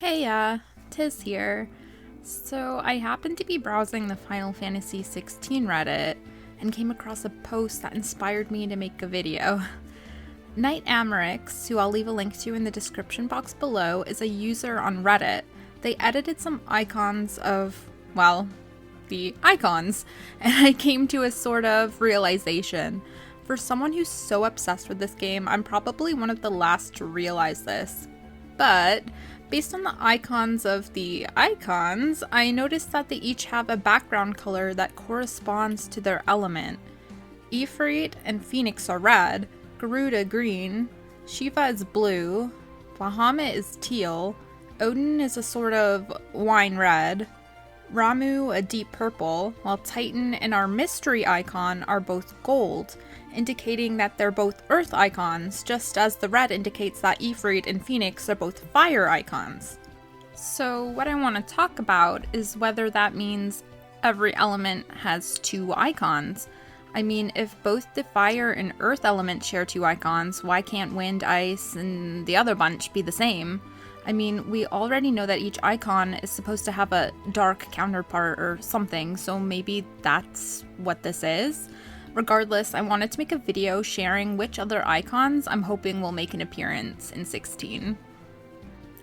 Hey, Tiz here. So I happened to be browsing the Final Fantasy XVI Reddit and came across a post that inspired me to make a video. Knight Amerix, who I'll leave a link to in the description box below, is a user on Reddit. They edited some icons of, well, the icons, and I came to a sort of realization. For someone who's so obsessed with this game, I'm probably one of the last to realize this. But based on the icons of the icons, I noticed that they each have a background color that corresponds to their element. Ifrit and Phoenix are red, Garuda green, Shiva is blue, Bahamut is teal, Odin is a sort of wine red, Ramu a deep purple, while Titan and our mystery icon are both gold, indicating that they're both earth icons, just as the red indicates that Ifrit and Phoenix are both fire icons. So what I want to talk about is whether that means every element has two icons. I mean, if both the fire and earth element share two icons, why can't wind, ice, and the other bunch be the same? I mean, we already know that each icon is supposed to have a dark counterpart or something, so maybe that's what this is. Regardless, I wanted to make a video sharing which other icons I'm hoping will make an appearance in 16.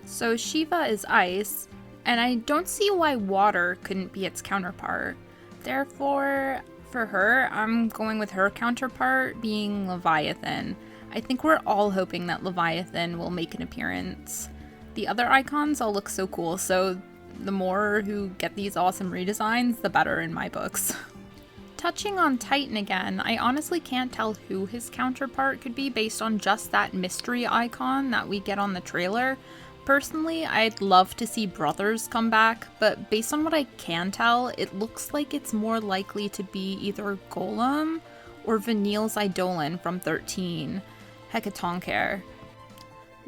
So Shiva is ice, and I don't see why water couldn't be its counterpart. Therefore, for her, I'm going with her counterpart being Leviathan. I think we're all hoping that Leviathan will make an appearance. The other icons all look so cool, so the more who get these awesome redesigns, the better in my books. Touching on Titan again, I honestly can't tell who his counterpart could be based on just that mystery icon that we get on the trailer. Personally, I'd love to see brothers come back, but based on what I can tell, it looks like it's more likely to be either Golem or Vanille's Eidolon from 13, Hecatoncheir.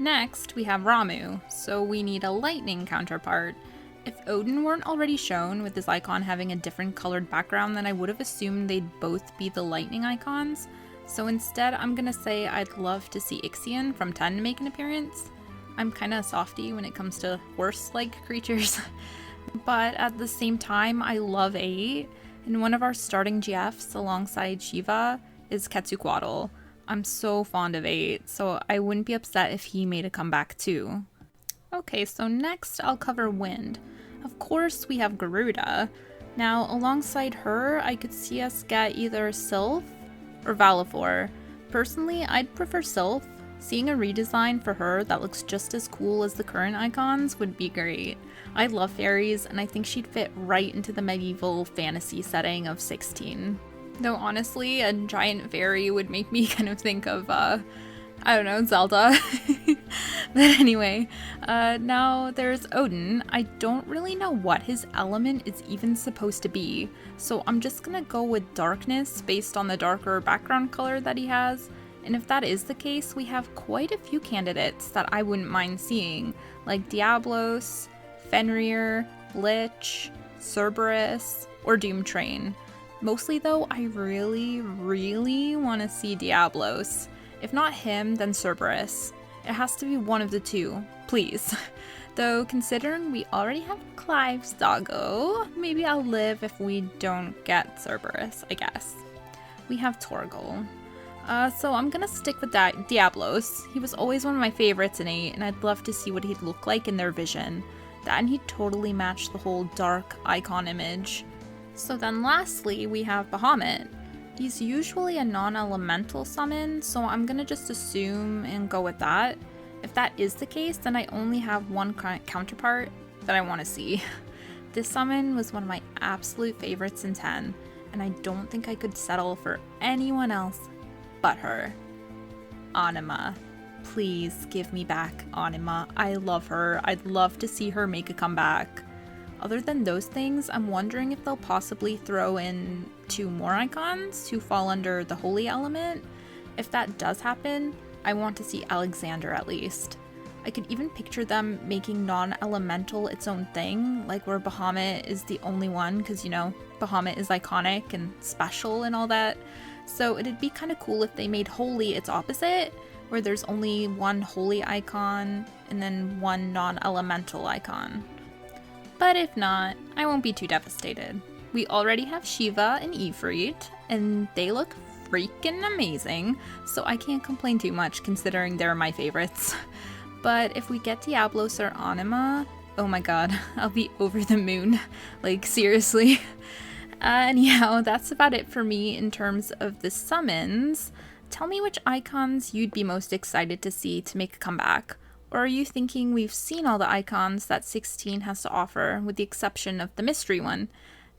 Next, we have Ramu, so we need a lightning counterpart. If Odin weren't already shown with his icon having a different colored background, then I would have assumed they'd both be the lightning icons. So instead, I'm gonna say I'd love to see Ixion from 10 make an appearance. I'm kinda softy when it comes to horse-like creatures. But at the same time, I love 8, and one of our starting GFs alongside Shiva is Quetzalcoatl. I'm so fond of 8, so I wouldn't be upset if he made a comeback too. Okay, so next I'll cover wind. Of course, we have Garuda. Now, alongside her, I could see us get either Sylph or Valifor. Personally, I'd prefer Sylph. Seeing a redesign for her that looks just as cool as the current icons would be great. I love fairies, and I think she'd fit right into the medieval fantasy setting of 16. Though honestly, a giant fairy would make me kind of think of, I don't know, Zelda. But anyway, now there's Odin. I don't really know what his element is even supposed to be, so I'm just gonna go with darkness based on the darker background color that he has. And if that is the case, we have quite a few candidates that I wouldn't mind seeing, like Diablos, Fenrir, Lich, Cerberus, or Doomtrain. Mostly though, I really want to see Diablos. If not him, then Cerberus. It has to be one of the two, please. Though considering we already have Clive's doggo, maybe I'll live if we don't get Cerberus, I guess. We have Torgal. So I'm gonna stick with Diablos. He was always one of my favorites in 8, and I'd love to see what he'd look like in their vision. That and he'd totally match the whole dark icon image. So then lastly, we have Bahamut. He's usually a non-elemental summon, so I'm gonna just assume and go with that. If that is the case, then I only have one counterpart that I want to see. This summon was one of my absolute favorites in 10, and I don't think I could settle for anyone else but her. Anima. Please give me back Anima. I love her. I'd love to see her make a comeback. Other than those things, I'm wondering if they'll possibly throw in 2 more icons who fall under the holy element. If that does happen, I want to see Alexander at least. I could even picture them making non-elemental its own thing, like where Bahamut is the only one, because you know, Bahamut is iconic and special and all that. So it'd be kind of cool if they made holy its opposite, where there's only one holy icon and then one non-elemental icon. But if not, I won't be too devastated. We already have Shiva and Ifrit, and they look freaking amazing, so I can't complain too much considering they're my favorites. But if we get Diablos or Anima, oh my god, I'll be over the moon. Like, seriously. Anyhow, that's about it for me in terms of the summons. Tell me which icons you'd be most excited to see to make a comeback. Or are you thinking we've seen all the icons that 16 has to offer, with the exception of the mystery one?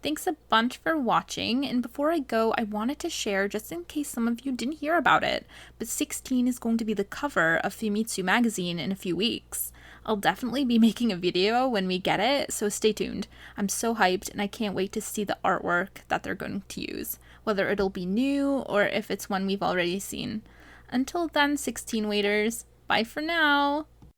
Thanks a bunch for watching, and before I go, I wanted to share, just in case some of you didn't hear about it, but 16 is going to be the cover of Famitsu magazine in a few weeks. I'll definitely be making a video when we get it, so stay tuned. I'm so hyped, and I can't wait to see the artwork that they're going to use, whether it'll be new or if it's one we've already seen. Until then, 16 waiters, bye for now!